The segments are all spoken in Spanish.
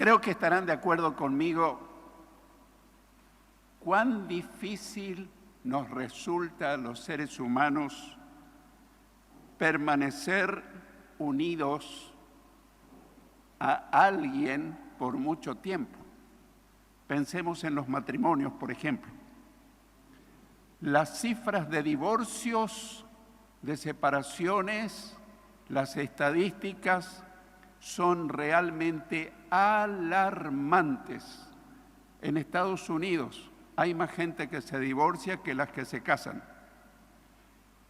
Creo que estarán de acuerdo conmigo cuán difícil nos resulta a los seres humanos permanecer unidos a alguien por mucho tiempo. Pensemos en los matrimonios, por ejemplo. Las cifras de divorcios, de separaciones, las estadísticas son realmente alarmantes. En Estados Unidos hay más gente que se divorcia que las que se casan.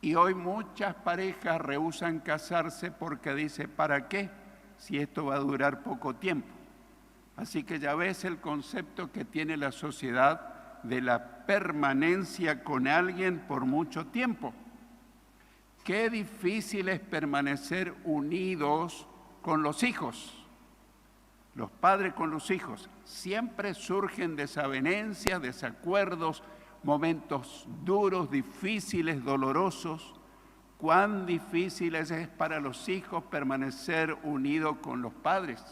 Y hoy muchas parejas rehúsan casarse porque dicen, ¿para qué? Si esto va a durar poco tiempo. Así que ya ves el concepto que tiene la sociedad de la permanencia con alguien por mucho tiempo. Qué difícil es permanecer unidos con los hijos. Los padres con los hijos. Siempre surgen desavenencias, desacuerdos, momentos duros, difíciles, dolorosos. Cuán difícil es para los hijos permanecer unidos con los padres.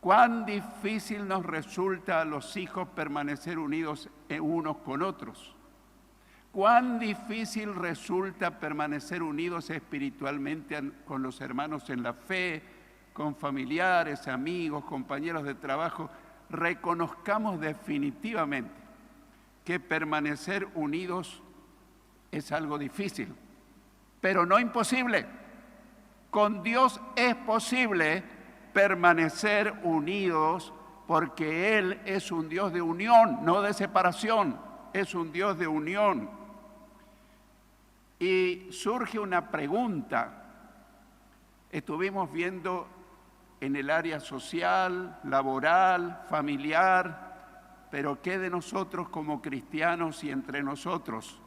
Cuán difícil nos resulta a los hijos permanecer unidos unos con otros. Cuán difícil resulta permanecer unidos espiritualmente con los hermanos en la fe, con familiares, amigos, compañeros de trabajo. Reconozcamos definitivamente que permanecer unidos es algo difícil, pero no imposible. Con Dios es posible permanecer unidos porque Él es un Dios de unión, no de separación, es un Dios de unión. Y surge una pregunta. Estuvimos viendo en el área social, laboral, familiar, pero ¿qué de nosotros como cristianos y entre nosotros?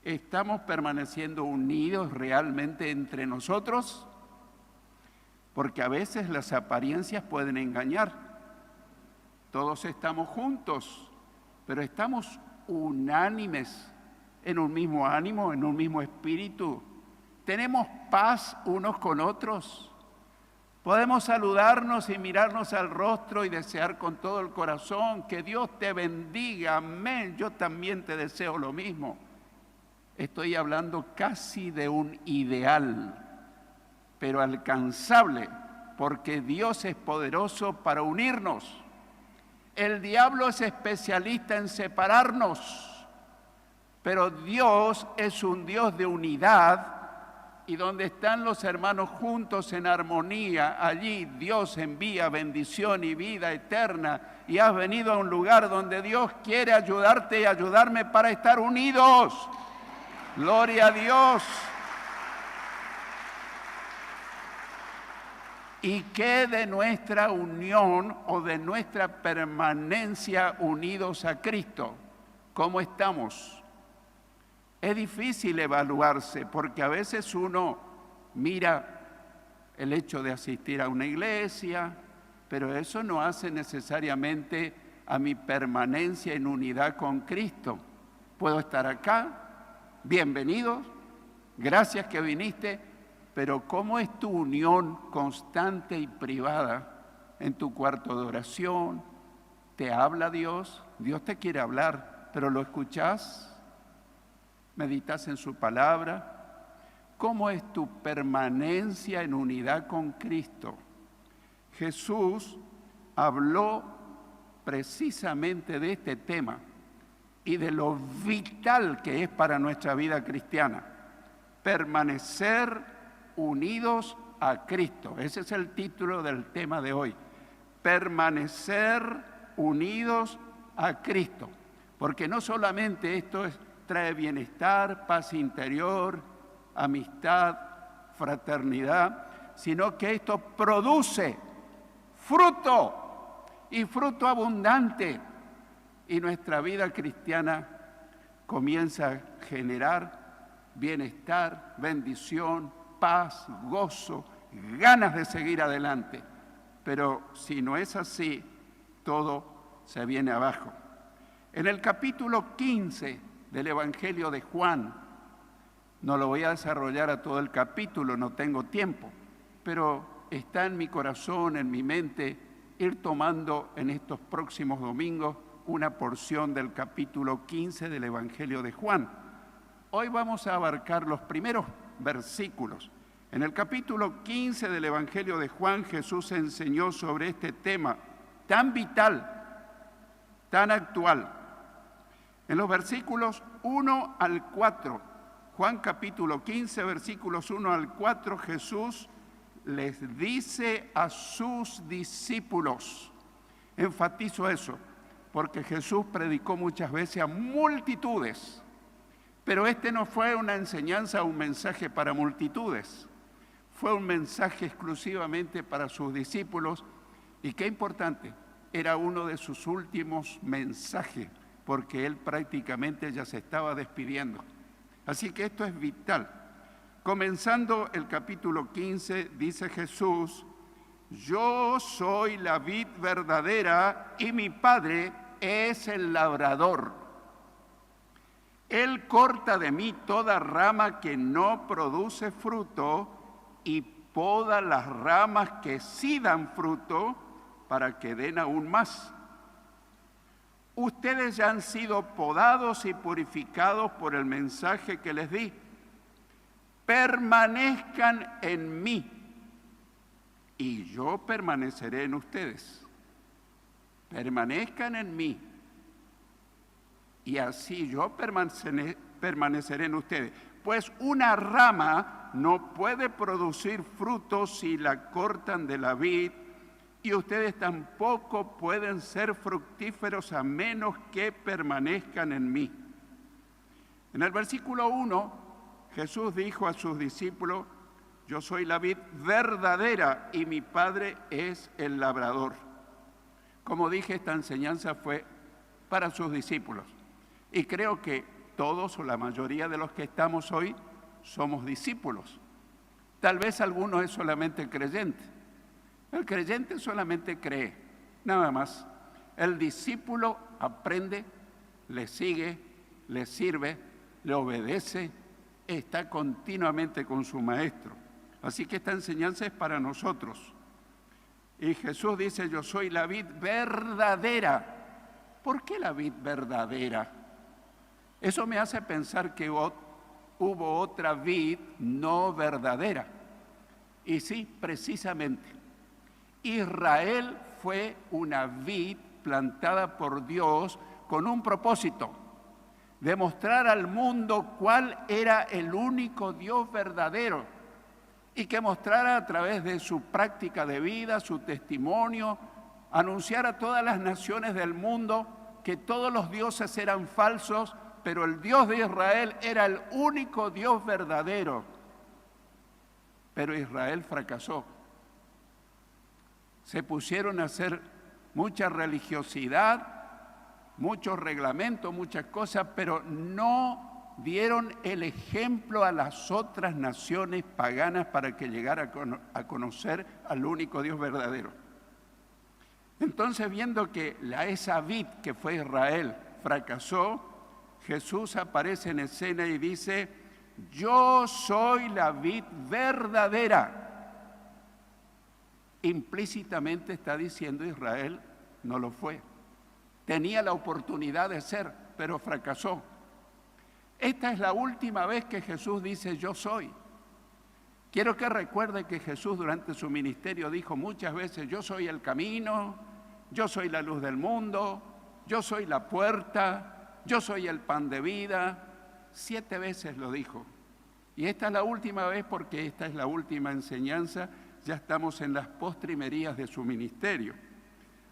¿Estamos permaneciendo unidos realmente entre nosotros? Porque a veces las apariencias pueden engañar. Todos estamos juntos, pero estamos unánimes, en un mismo ánimo, en un mismo espíritu. ¿Tenemos paz unos con otros? Podemos saludarnos y mirarnos al rostro y desear con todo el corazón que Dios te bendiga, amén. Yo también te deseo lo mismo. Estoy hablando casi de un ideal, pero alcanzable, porque Dios es poderoso para unirnos. El diablo es especialista en separarnos, pero Dios es un Dios de unidad, y donde están los hermanos juntos en armonía, allí Dios envía bendición y vida eterna, y has venido a un lugar donde Dios quiere ayudarte y ayudarme para estar unidos. Gloria a Dios. ¿Y qué de nuestra unión o de nuestra permanencia unidos a Cristo? ¿Cómo estamos? Es difícil evaluarse porque a veces uno mira el hecho de asistir a una iglesia, pero eso no hace necesariamente a mi permanencia en unidad con Cristo. Puedo estar acá, bienvenidos, gracias que viniste, pero ¿cómo es tu unión constante y privada en tu cuarto de oración? ¿Te habla Dios? Dios te quiere hablar, pero ¿lo escuchás? ¿Meditas en su palabra? ¿Cómo es tu permanencia en unidad con Cristo? Jesús habló precisamente de este tema y de lo vital que es para nuestra vida cristiana. Permanecer unidos a Cristo. Ese es el título del tema de hoy. Permanecer unidos a Cristo. Porque no solamente esto trae bienestar, paz interior, amistad, fraternidad, sino que esto produce fruto y fruto abundante. Y nuestra vida cristiana comienza a generar bienestar, bendición, paz, gozo, ganas de seguir adelante. Pero si no es así, todo se viene abajo. En el capítulo 15 del Evangelio de Juan, no lo voy a desarrollar a todo el capítulo, no tengo tiempo, pero está en mi corazón, en mi mente, ir tomando en estos próximos domingos una porción del capítulo 15 del Evangelio de Juan. Hoy vamos a abarcar los primeros versículos. En el capítulo 15 del Evangelio de Juan, Jesús enseñó sobre este tema tan vital, tan actual. En los versículos 1 al 4, Juan capítulo 15, versículos 1 al 4, Jesús les dice a sus discípulos, enfatizo eso, porque Jesús predicó muchas veces a multitudes, pero este no fue una enseñanza, un mensaje para multitudes, fue un mensaje exclusivamente para sus discípulos, y qué importante, era uno de sus últimos mensajes, porque él prácticamente ya se estaba despidiendo. Así que esto es vital. Comenzando el capítulo 15, dice Jesús, yo soy la vid verdadera y mi Padre es el labrador. Él corta de mí toda rama que no produce fruto y poda las ramas que sí dan fruto para que den aún más. Ustedes ya han sido podados y purificados por el mensaje que les di. Permanezcan en mí y yo permaneceré en ustedes. Permanezcan en mí y así yo permaneceré en ustedes. Pues una rama no puede producir frutos si la cortan de la vid, y ustedes tampoco pueden ser fructíferos a menos que permanezcan en mí. En el versículo 1, Jesús dijo a sus discípulos, yo soy la vid verdadera y mi Padre es el labrador. Como dije, esta enseñanza fue para sus discípulos. Y creo que todos o la mayoría de los que estamos hoy somos discípulos. Tal vez alguno es solamente creyente. El creyente solamente cree, nada más. El discípulo aprende, le sigue, le sirve, le obedece, está continuamente con su maestro. Así que esta enseñanza es para nosotros. Y Jesús dice, yo soy la vid verdadera. ¿Por qué la vid verdadera? Eso me hace pensar que hubo otra vid no verdadera. Y sí, precisamente. Israel fue una vid plantada por Dios con un propósito, demostrar al mundo cuál era el único Dios verdadero y que mostrara a través de su práctica de vida, su testimonio, anunciar a todas las naciones del mundo que todos los dioses eran falsos, pero el Dios de Israel era el único Dios verdadero. Pero Israel fracasó. Se pusieron a hacer mucha religiosidad, muchos reglamentos, muchas cosas, pero no dieron el ejemplo a las otras naciones paganas para que llegara a conocer al único Dios verdadero. Entonces, viendo que esa vid que fue Israel fracasó, Jesús aparece en escena y dice, yo soy la vid verdadera. Implícitamente está diciendo Israel no lo fue. Tenía la oportunidad de ser, pero fracasó. Esta es la última vez que Jesús dice yo soy. Quiero que recuerde que Jesús durante su ministerio dijo muchas veces yo soy el camino, yo soy la luz del mundo, yo soy la puerta, yo soy el pan de vida. 7 veces lo dijo. Y esta es la última vez porque esta es la última enseñanza. Ya estamos en las postrimerías de su ministerio.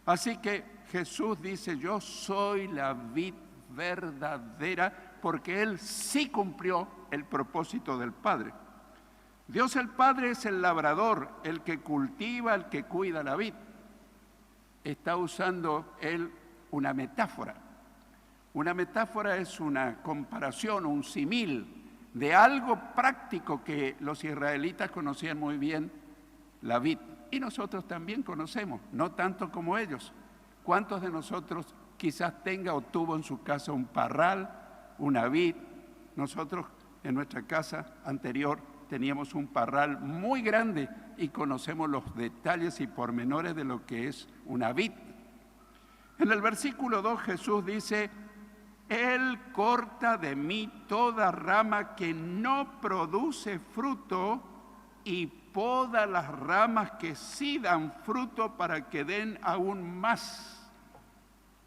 Así que Jesús dice, yo soy la vid verdadera, porque Él sí cumplió el propósito del Padre. Dios el Padre es el labrador, el que cultiva, el que cuida la vid. Está usando Él una metáfora. Una metáfora es una comparación, un símil de algo práctico que los israelitas conocían muy bien, la vid. Y nosotros también conocemos, no tanto como ellos. ¿Cuántos de nosotros quizás tenga o tuvo en su casa un parral, una vid? Nosotros en nuestra casa anterior teníamos un parral muy grande y conocemos los detalles y pormenores de lo que es una vid. En el versículo 2 Jesús dice: Él corta de mí toda rama que no produce fruto y poda las ramas que sí dan fruto para que den aún más.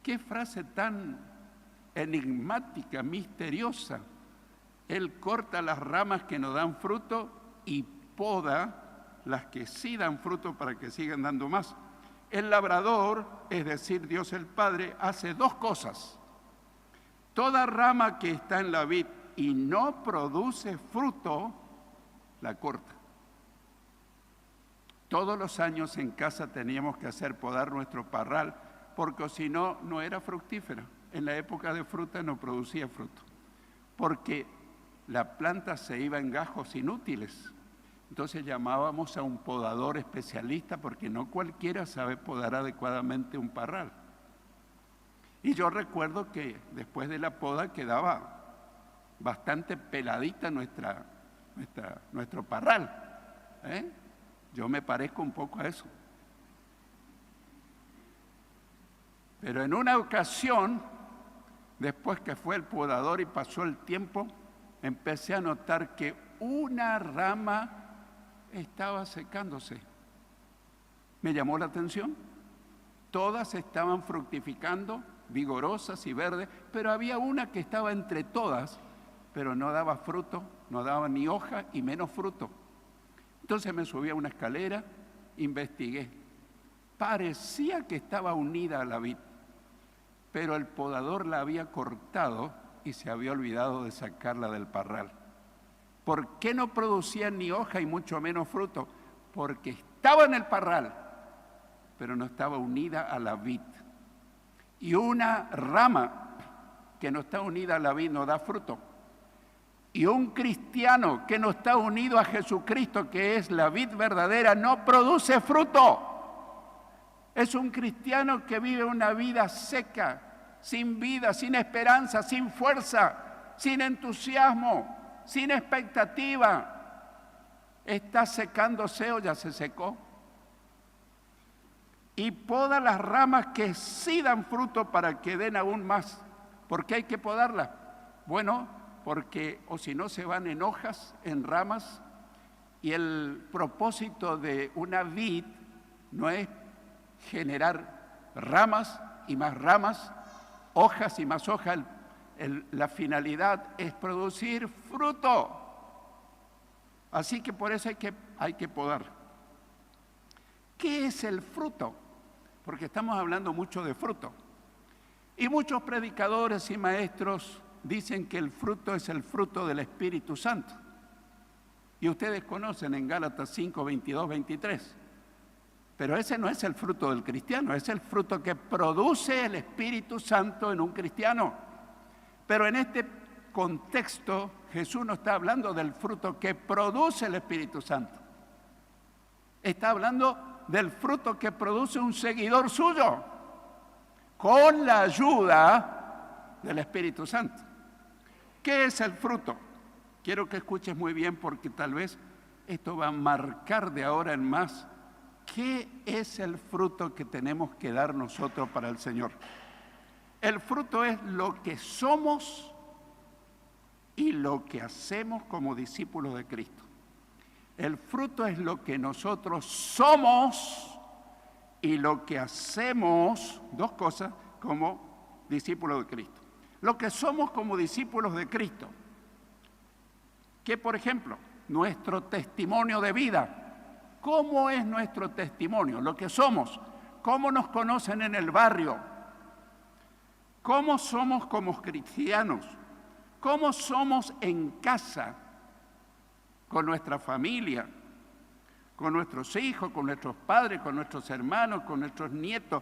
Qué frase tan enigmática, misteriosa. Él corta las ramas que no dan fruto y poda las que sí dan fruto para que sigan dando más. El labrador, es decir, Dios el Padre, hace dos cosas. Toda rama que está en la vid y no produce fruto, la corta. Todos los años en casa teníamos que hacer podar nuestro parral, porque si no, no era fructífera. En la época de fruta no producía fruto, porque la planta se iba en gajos inútiles. Entonces llamábamos a un podador especialista, porque no cualquiera sabe podar adecuadamente un parral. Y yo recuerdo que después de la poda quedaba bastante peladita nuestro parral. Yo me parezco un poco a eso. Pero en una ocasión, después que fue el podador y pasó el tiempo, empecé a notar que una rama estaba secándose. Me llamó la atención. Todas estaban fructificando, vigorosas y verdes, pero había una que estaba entre todas, pero no daba fruto, no daba ni hoja y menos fruto. Entonces me subí a una escalera, investigué. Parecía que estaba unida a la vid, pero el podador la había cortado y se había olvidado de sacarla del parral. ¿Por qué no producía ni hoja y mucho menos fruto? Porque estaba en el parral, pero no estaba unida a la vid. Y una rama que no está unida a la vid no da fruto. Y un cristiano que no está unido a Jesucristo, que es la vid verdadera, no produce fruto. Es un cristiano que vive una vida seca, sin vida, sin esperanza, sin fuerza, sin entusiasmo, sin expectativa. Está secándose o ya se secó. Y poda las ramas que sí dan fruto para que den aún más. ¿Por qué hay que podarlas? Bueno, porque o si no se van en hojas, en ramas, y el propósito de una vid no es generar ramas y más ramas, hojas y más hojas. La finalidad es producir fruto. Así que por eso hay que podar. ¿Qué es el fruto? Porque estamos hablando mucho de fruto. Y muchos predicadores y maestros dicen que el fruto es el fruto del Espíritu Santo. Y ustedes conocen en Gálatas 5, 22, 23. Pero ese no es el fruto del cristiano, es el fruto que produce el Espíritu Santo en un cristiano. Pero en este contexto, Jesús no está hablando del fruto que produce el Espíritu Santo. Está hablando del fruto que produce un seguidor suyo, con la ayuda del Espíritu Santo. ¿Qué es el fruto? Quiero que escuches muy bien, porque tal vez esto va a marcar de ahora en más qué es el fruto que tenemos que dar nosotros para el Señor. El fruto es lo que somos y lo que hacemos como discípulos de Cristo. El fruto es lo que nosotros somos y lo que hacemos, dos cosas, como discípulos de Cristo. Lo que somos como discípulos de Cristo, que por ejemplo, nuestro testimonio de vida. ¿Cómo es nuestro testimonio? Lo que somos. ¿Cómo nos conocen en el barrio? ¿Cómo somos como cristianos? ¿Cómo somos en casa? Con nuestra familia, con nuestros hijos, con nuestros padres, con nuestros hermanos, con nuestros nietos.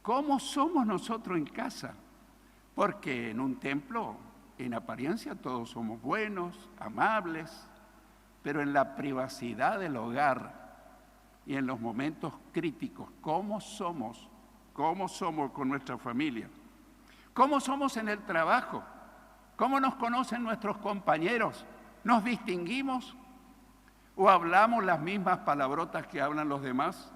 ¿Cómo somos nosotros en casa? Porque en un templo, en apariencia, todos somos buenos, amables, pero en la privacidad del hogar y en los momentos críticos, ¿cómo somos? ¿Cómo somos con nuestra familia? ¿Cómo somos en el trabajo? ¿Cómo nos conocen nuestros compañeros? ¿Nos distinguimos? ¿O hablamos las mismas palabrotas que hablan los demás?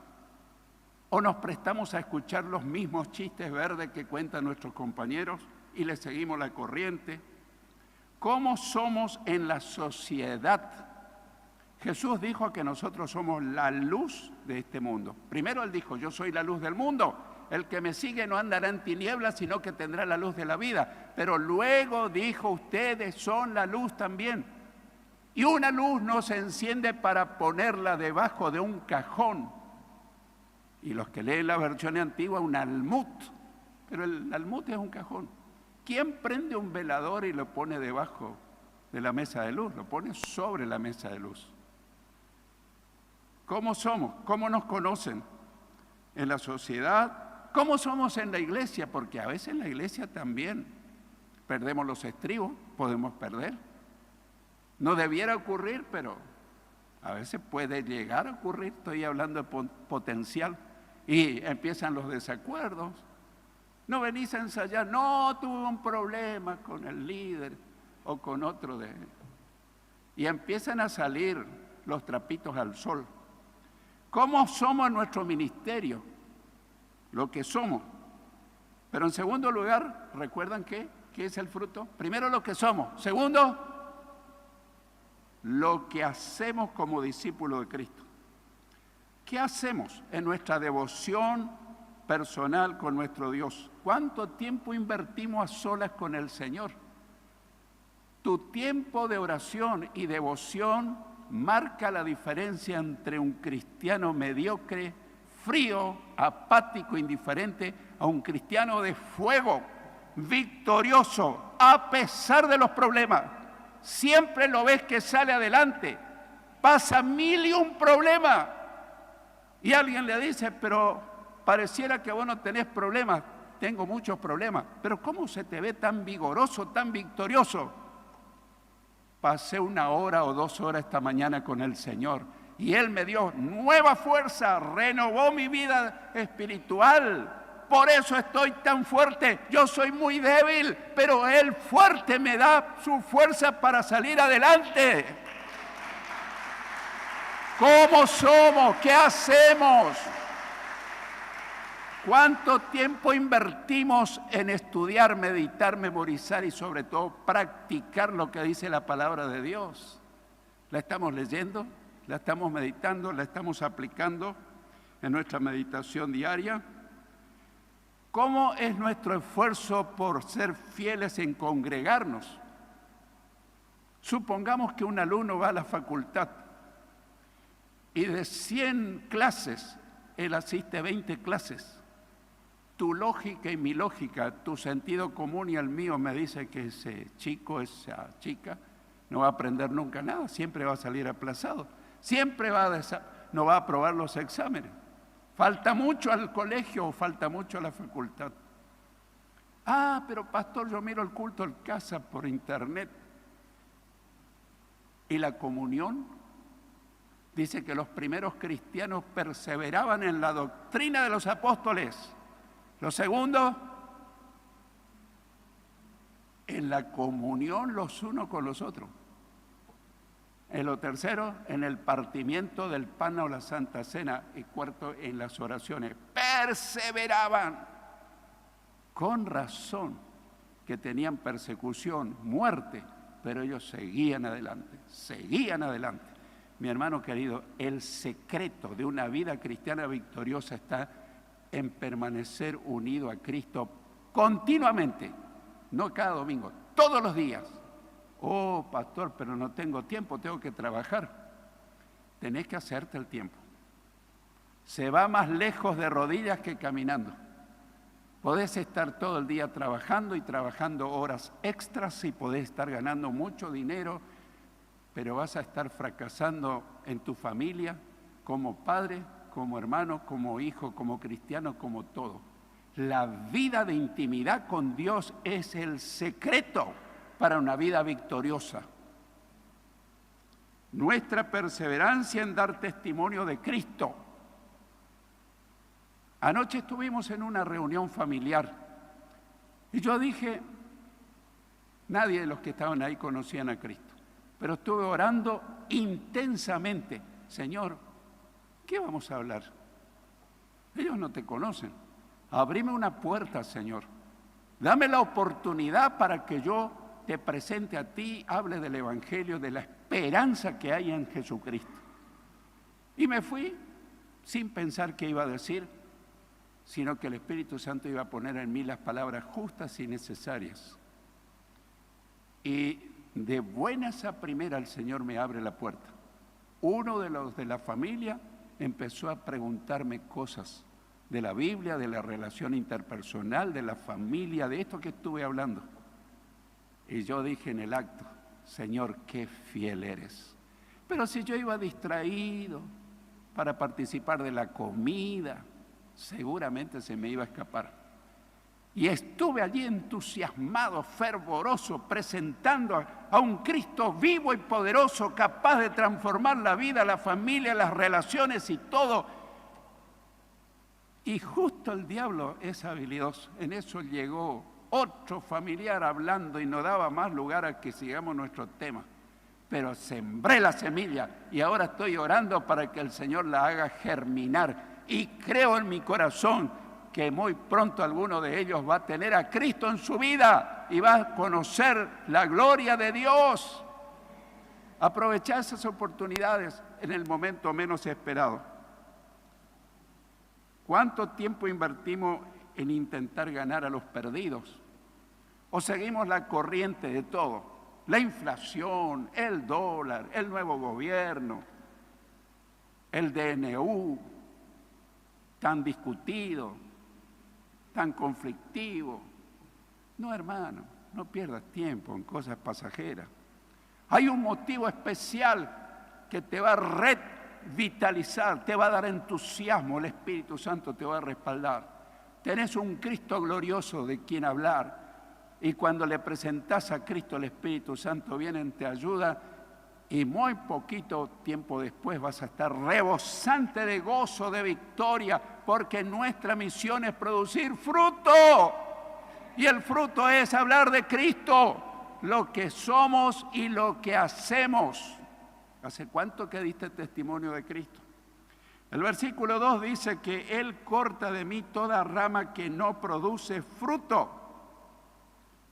¿O nos prestamos a escuchar los mismos chistes verdes que cuentan nuestros compañeros y les seguimos la corriente? ¿Cómo somos en la sociedad? Jesús dijo que nosotros somos la luz de este mundo. Primero Él dijo, yo soy la luz del mundo. El que me sigue no andará en tinieblas, sino que tendrá la luz de la vida. Pero luego dijo, ustedes son la luz también. Y una luz no se enciende para ponerla debajo de un cajón. Y los que leen la versión antigua, un almud. Pero el almud es un cajón. ¿Quién prende un velador y lo pone debajo de la mesa de luz? Lo pone sobre la mesa de luz. ¿Cómo somos? ¿Cómo nos conocen? En la sociedad. ¿Cómo somos en la iglesia? Porque a veces en la iglesia también perdemos los estribos, podemos perder. No debiera ocurrir, pero a veces puede llegar a ocurrir. Estoy hablando de potencial. Y empiezan los desacuerdos. No venís a ensayar. No, tuve un problema con el líder o con otro de él. Y empiezan a salir los trapitos al sol. ¿Cómo somos en nuestro ministerio? Lo que somos. Pero en segundo lugar, ¿recuerdan qué es el fruto? Primero, lo que somos. Segundo, lo que hacemos como discípulos de Cristo. ¿Qué hacemos en nuestra devoción personal con nuestro Dios? ¿Cuánto tiempo invertimos a solas con el Señor? Tu tiempo de oración y devoción marca la diferencia entre un cristiano mediocre, frío, apático, indiferente, a un cristiano de fuego, victorioso, a pesar de los problemas. Siempre lo ves que sale adelante, pasa 1001 problemas. Y alguien le dice, pero pareciera que vos no tenés problemas. Tengo muchos problemas. Pero ¿cómo se te ve tan vigoroso, tan victorioso? Pasé 1 hora o 2 horas esta mañana con el Señor y Él me dio nueva fuerza, renovó mi vida espiritual. Por eso estoy tan fuerte. Yo soy muy débil, pero Él fuerte me da su fuerza para salir adelante. ¿Cómo somos? ¿Qué hacemos? ¿Cuánto tiempo invertimos en estudiar, meditar, memorizar y sobre todo practicar lo que dice la palabra de Dios? ¿La estamos leyendo? ¿La estamos meditando? ¿La estamos aplicando en nuestra meditación diaria? ¿Cómo es nuestro esfuerzo por ser fieles en congregarnos? Supongamos que un alumno va a la facultad y de 100 clases, él asiste a 20 clases. Tu lógica y mi lógica, tu sentido común y el mío me dice que ese chico, esa chica, no va a aprender nunca nada, siempre va a salir aplazado, siempre no va a aprobar los exámenes. Falta mucho al colegio o falta mucho a la facultad. Ah, pero pastor, yo miro el culto en casa por internet. ¿Y la comunión? Dice que los primeros cristianos perseveraban en la doctrina de los apóstoles. Lo segundo, en la comunión los unos con los otros. En lo tercero, en el partimiento del pan o la Santa Cena. Y cuarto, en las oraciones. Perseveraban. Con razón que tenían persecución, muerte, pero ellos seguían adelante, seguían adelante. Mi hermano querido, el secreto de una vida cristiana victoriosa está en permanecer unido a Cristo continuamente, no cada domingo, todos los días. Oh, pastor, pero no tengo tiempo, tengo que trabajar. Tenés que hacerte el tiempo. Se va más lejos de rodillas que caminando. Podés estar todo el día trabajando y trabajando horas extras y podés estar ganando mucho dinero, pero vas a estar fracasando en tu familia, como padre, como hermano, como hijo, como cristiano, como todo. La vida de intimidad con Dios es el secreto para una vida victoriosa. Nuestra perseverancia en dar testimonio de Cristo. Anoche estuvimos en una reunión familiar y yo dije, nadie de los que estaban ahí conocían a Cristo. pero estuve orando intensamente. Señor, ¿qué vamos a hablar? Ellos no te conocen. Abrime una puerta, Señor. Dame la oportunidad para que yo te presente a ti, hable del Evangelio, de la esperanza que hay en Jesucristo. Y me fui sin pensar qué iba a decir, sino que el Espíritu Santo iba a poner en mí las palabras justas y necesarias. Y de buenas a primera el Señor me abre la puerta. Uno de los de la familia empezó a preguntarme cosas de la Biblia, de la relación interpersonal, de la familia, de esto que estuve hablando. Y yo dije en el acto, Señor, qué fiel eres. Pero si yo iba distraído para participar de la comida, seguramente se me iba a escapar. Y estuve allí entusiasmado, fervoroso, presentando a un Cristo vivo y poderoso, capaz de transformar la vida, la familia, las relaciones y todo. Y justo el diablo es habilidoso. En eso llegó otro familiar hablando y no daba más lugar a que sigamos nuestro tema. Pero sembré la semilla y ahora estoy orando para que el Señor la haga germinar. Y creo en mi corazón que muy pronto alguno de ellos va a tener a Cristo en su vida y va a conocer la gloria de Dios. Aprovechar esas oportunidades en el momento menos esperado. ¿Cuánto tiempo invertimos en intentar ganar a los perdidos? ¿O seguimos la corriente de todo? La inflación, el dólar, el nuevo gobierno, el DNU, tan discutido, tan conflictivo. No, hermano, no pierdas tiempo en cosas pasajeras. Hay un motivo especial que te va a revitalizar, te va a dar entusiasmo, el Espíritu Santo te va a respaldar. Tenés un Cristo glorioso de quien hablar. Y cuando le presentás a Cristo, el Espíritu Santo viene, te ayuda y muy poquito tiempo después vas a estar rebosante de gozo, de victoria, porque nuestra misión es producir fruto. Y el fruto es hablar de Cristo, lo que somos y lo que hacemos. ¿Hace cuánto que diste testimonio de Cristo? El versículo 2 dice que Él corta de mí toda rama que no produce fruto.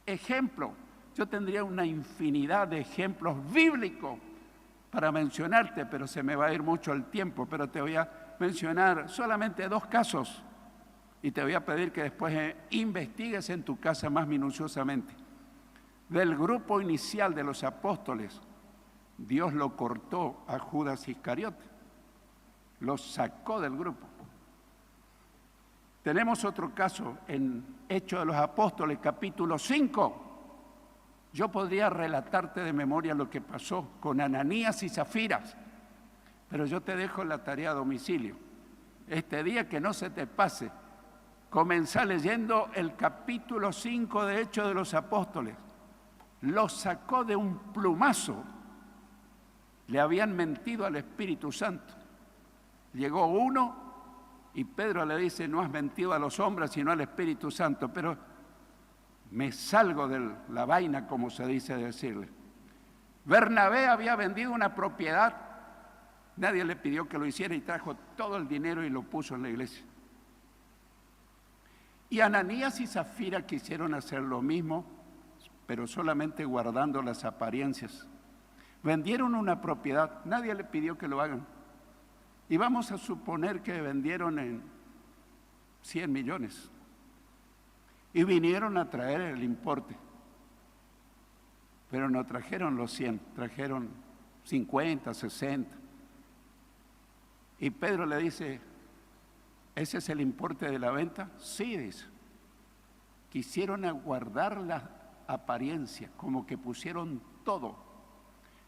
Ejemplo, yo tendría una infinidad de ejemplos bíblicos para mencionarte, pero se me va a ir mucho el tiempo, pero te voy a mencionar solamente 2 casos y te voy a pedir que después investigues en tu casa más minuciosamente. Del grupo inicial de los apóstoles, Dios lo cortó a Judas Iscariote, lo sacó del grupo. Tenemos otro caso en Hechos de los Apóstoles, capítulo 5. Yo podría relatarte de memoria lo que pasó con Ananías y Zafiras, pero yo te dejo la tarea a domicilio. Este día que no se te pase, comenzá leyendo el capítulo 5 de Hechos de los Apóstoles. Lo sacó de un plumazo. Le habían mentido al Espíritu Santo. Llegó uno y Pedro le dice, no has mentido a los hombres sino al Espíritu Santo, pero me salgo de la vaina, como se dice decirle. Bernabé había vendido una propiedad, nadie le pidió que lo hiciera y trajo todo el dinero y lo puso en la iglesia. Y Ananías y Zafira quisieron hacer lo mismo, pero solamente guardando las apariencias. Vendieron una propiedad, nadie le pidió que lo hagan. Y vamos a suponer que vendieron en 100 millones. Y vinieron a traer el importe. Pero no trajeron los 100, trajeron 50, 60. Y Pedro le dice, ¿ese es el importe de la venta? Sí, dice. Quisieron aguardar la apariencia, como que pusieron todo.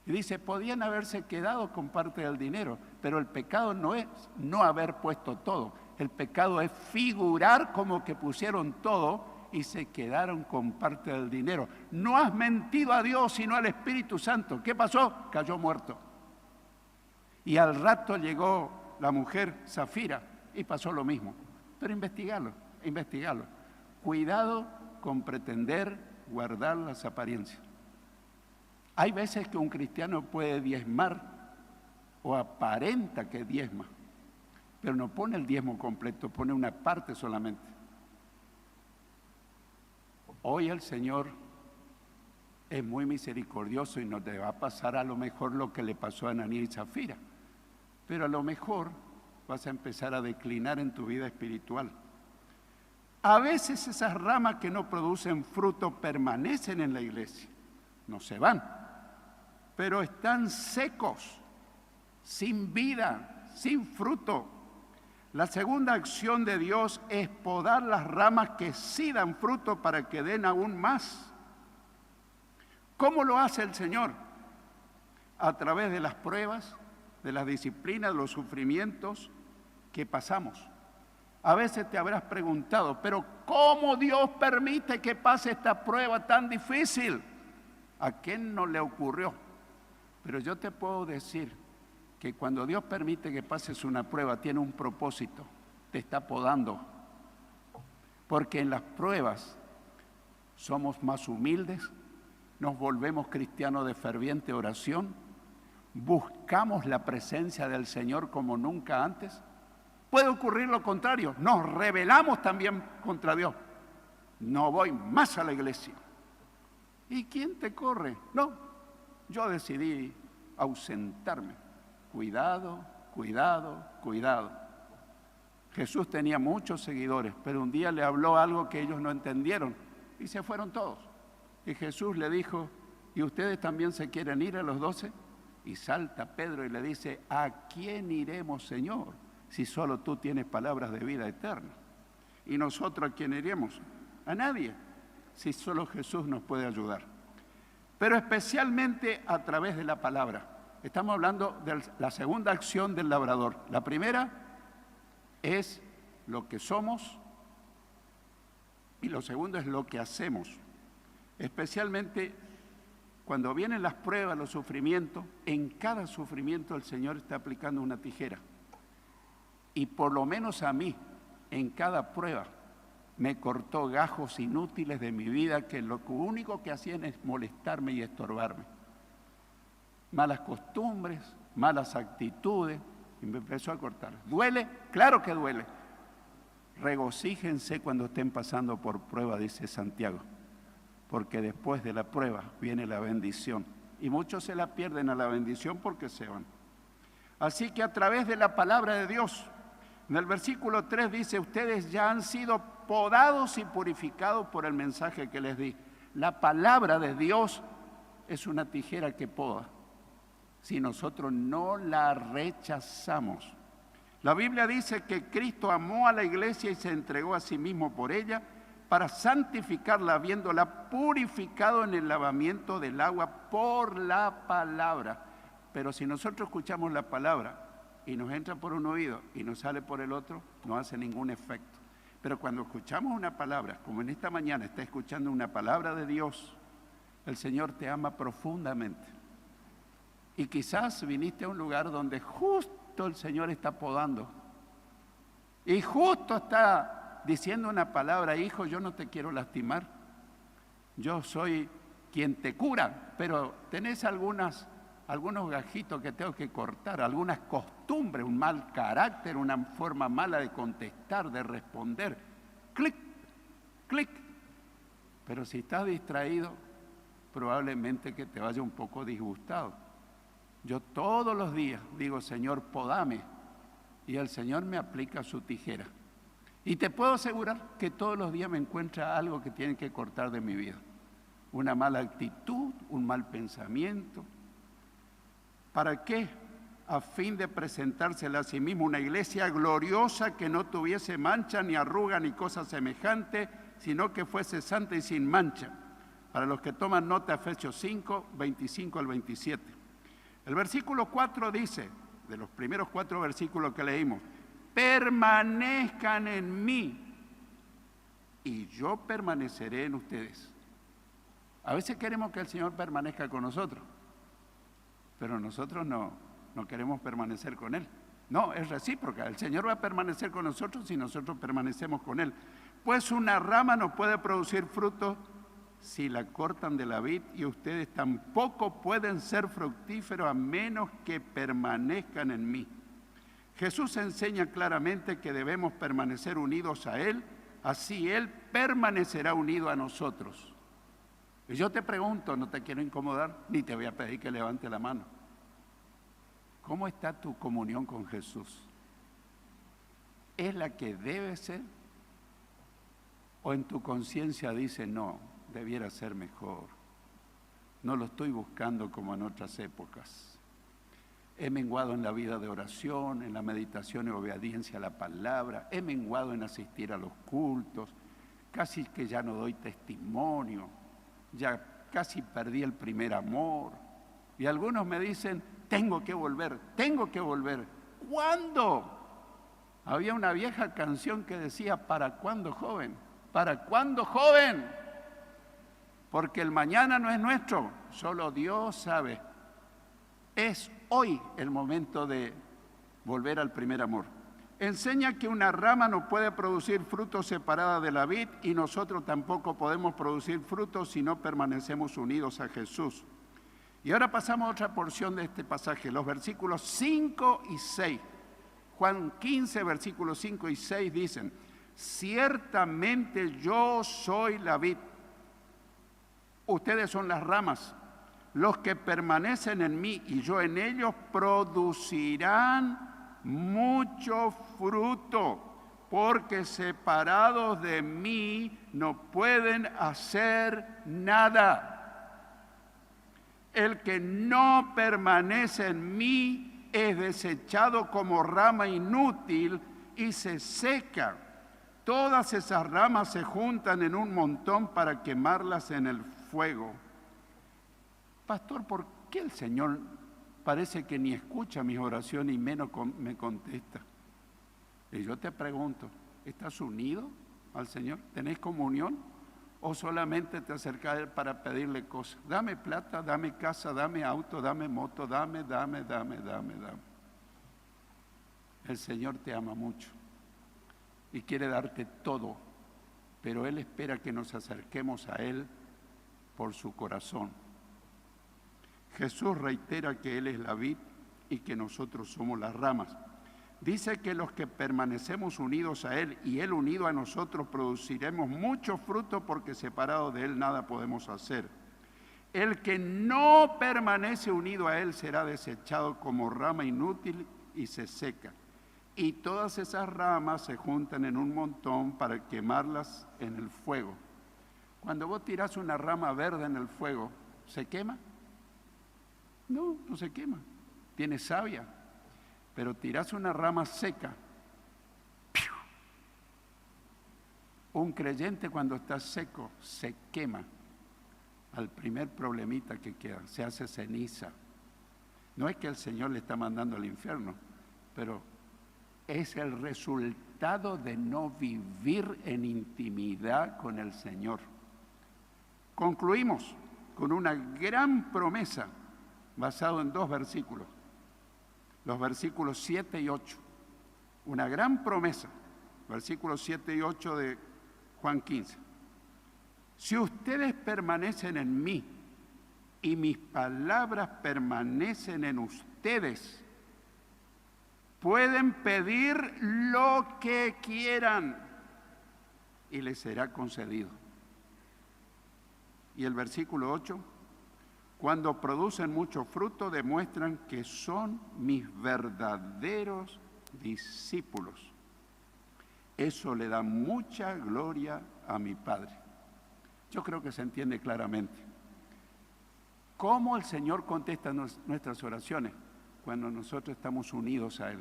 Y dice, podían haberse quedado con parte del dinero, pero el pecado no es no haber puesto todo. El pecado es figurar como que pusieron todo y se quedaron con parte del dinero. No has mentido a Dios, sino al Espíritu Santo. ¿Qué pasó? Cayó muerto. Y al rato llegó la mujer Zafira y pasó lo mismo. Pero investigarlo. Cuidado con pretender guardar las apariencias. Hay veces que un cristiano puede diezmar o aparenta que diezma, pero no pone el diezmo completo, pone una parte solamente. Hoy el Señor es muy misericordioso y no te va a pasar a lo mejor lo que le pasó a Ananías y Zafira, pero a lo mejor vas a empezar a declinar en tu vida espiritual. A veces esas ramas que no producen fruto permanecen en la iglesia, no se van, pero están secos, sin vida, sin fruto. La segunda acción de Dios es podar las ramas que sí dan fruto para que den aún más. ¿Cómo lo hace el Señor? A través de las pruebas, de las disciplinas, de los sufrimientos que pasamos. A veces te habrás preguntado, pero ¿cómo Dios permite que pase esta prueba tan difícil? ¿A quién no le ocurrió? Pero yo te puedo decir que cuando Dios permite que pases una prueba, tiene un propósito, te está podando. Porque en las pruebas somos más humildes, nos volvemos cristianos de ferviente oración, buscamos la presencia del Señor como nunca antes. Puede ocurrir lo contrario, nos rebelamos también contra Dios. No voy más a la iglesia. ¿Y quién te corre? No, yo decidí ausentarme. Cuidado, cuidado, cuidado. Jesús tenía muchos seguidores, pero un día le habló algo que ellos no entendieron y se fueron todos. Y Jesús le dijo, ¿y ustedes también se quieren ir a los 12? Y salta Pedro y le dice, ¿a quién iremos, Señor? Si solo tú tienes palabras de vida eterna. ¿Y nosotros a quién iremos? A nadie, si solo Jesús nos puede ayudar. Pero especialmente a través de la palabra. Estamos hablando de la segunda acción del labrador. La primera es lo que somos y lo segundo es lo que hacemos. Especialmente cuando vienen las pruebas, los sufrimientos, en cada sufrimiento el Señor está aplicando una tijera. Y por lo menos a mí, en cada prueba, me cortó gajos inútiles de mi vida que lo único que hacían es molestarme y estorbarme. Malas costumbres, malas actitudes, y me empezó a cortar. ¿Duele? Claro que duele. Regocíjense cuando estén pasando por prueba, dice Santiago, porque después de la prueba viene la bendición. Y muchos se la pierden a la bendición porque se van. Así que a través de la palabra de Dios, en el versículo 3 dice, ustedes ya han sido podados y purificados por el mensaje que les di. La palabra de Dios es una tijera que poda, si nosotros no la rechazamos. La Biblia dice que Cristo amó a la iglesia y se entregó a sí mismo por ella para santificarla, habiéndola purificado en el lavamiento del agua por la palabra. Pero si nosotros escuchamos la palabra y nos entra por un oído y nos sale por el otro, no hace ningún efecto. Pero cuando escuchamos una palabra, como en esta mañana está escuchando una palabra de Dios, el Señor te ama profundamente. Y quizás viniste a un lugar donde justo el Señor está podando. Y justo está diciendo una palabra, hijo, yo no te quiero lastimar. Yo soy quien te cura, pero tenés algunos gajitos que tengo que cortar, algunas costumbres, un mal carácter, una forma mala de contestar, de responder. Clic, clic. Pero si estás distraído, probablemente que te vaya un poco disgustado. Yo todos los días digo, Señor, podame, y el Señor me aplica su tijera. Y te puedo asegurar que todos los días me encuentra algo que tiene que cortar de mi vida. Una mala actitud, un mal pensamiento. ¿Para qué? A fin de presentársela a sí mismo una iglesia gloriosa que no tuviese mancha, ni arruga, ni cosa semejante, sino que fuese santa y sin mancha. Para los que toman nota, Efesios 5, 25 al 27. El versículo 4 dice, de los primeros 4 versículos que leímos, permanezcan en mí y yo permaneceré en ustedes. A veces queremos que el Señor permanezca con nosotros, pero nosotros no queremos permanecer con Él. No, es recíproca. El Señor va a permanecer con nosotros si nosotros permanecemos con Él. Pues una rama no puede producir fruto si la cortan de la vid, y ustedes tampoco pueden ser fructíferos a menos que permanezcan en mí. Jesús enseña claramente que debemos permanecer unidos a Él, así Él permanecerá unido a nosotros. Y yo te pregunto, no te quiero incomodar, ni te voy a pedir que levante la mano. ¿Cómo está tu comunión con Jesús? ¿Es la que debe ser? ¿O en tu conciencia dice, no, debiera ser mejor? No lo estoy buscando como en otras épocas. He menguado en la vida de oración, en la meditación y obediencia a la palabra. He menguado en asistir a los cultos. Casi que ya no doy testimonio. Ya casi perdí el primer amor. Y algunos me dicen, tengo que volver, tengo que volver. ¿Cuándo? Había una vieja canción que decía, ¿para cuándo, joven? ¿Para cuándo, joven? Porque el mañana no es nuestro, solo Dios sabe. Es hoy el momento de volver al primer amor. Enseña que una rama no puede producir frutos separada de la vid y nosotros tampoco podemos producir frutos si no permanecemos unidos a Jesús. Y ahora pasamos a otra porción de este pasaje, los versículos 5 y 6. Juan 15, versículos 5 y 6 dicen, ciertamente yo soy la vid, ustedes son las ramas. Los que permanecen en mí y yo en ellos producirán mucho fruto, porque separados de mí no pueden hacer nada. El que no permanece en mí es desechado como rama inútil y se seca. Todas esas ramas se juntan en un montón para quemarlas en el fuego. Pastor, ¿por qué el Señor parece que ni escucha mis oraciones y menos me contesta? Y yo te pregunto, ¿estás unido al Señor? ¿Tenés comunión? ¿O solamente te acercas a Él para pedirle cosas? Dame plata, dame casa, dame auto, dame moto, dame. El Señor te ama mucho y quiere darte todo, pero Él espera que nos acerquemos a Él por su corazón. Jesús reitera que Él es la vid y que nosotros somos las ramas. Dice que los que permanecemos unidos a Él y Él unido a nosotros produciremos mucho fruto porque separados de Él nada podemos hacer. El que no permanece unido a Él será desechado como rama inútil y se seca. Y todas esas ramas se juntan en un montón para quemarlas en el fuego. Cuando vos tirás una rama verde en el fuego, ¿se quema? No, no se quema. Tiene savia. Pero tirás una rama seca. ¡piu! Un creyente cuando está seco se quema al primer problemita que queda, se hace ceniza. No es que el Señor le está mandando al infierno, pero es el resultado de no vivir en intimidad con el Señor. Concluimos con una gran promesa basada en 2 versículos. Los versículos 7 y 8, una gran promesa, versículos 7 y 8 de Juan 15. Si ustedes permanecen en mí y mis palabras permanecen en ustedes, pueden pedir lo que quieran y les será concedido. Y el versículo 8, cuando producen mucho fruto, demuestran que son mis verdaderos discípulos. Eso le da mucha gloria a mi Padre. Yo creo que se entiende claramente. ¿Cómo el Señor contesta nuestras oraciones? Cuando nosotros estamos unidos a Él.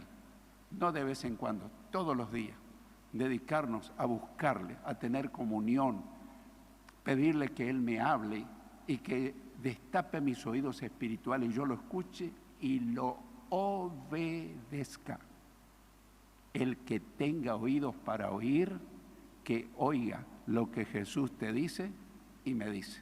No de vez en cuando, todos los días. Dedicarnos a buscarle, a tener comunión, pedirle que Él me hable y que destape mis oídos espirituales y yo lo escuche y lo obedezca. El que tenga oídos para oír, que oiga lo que Jesús te dice y me dice.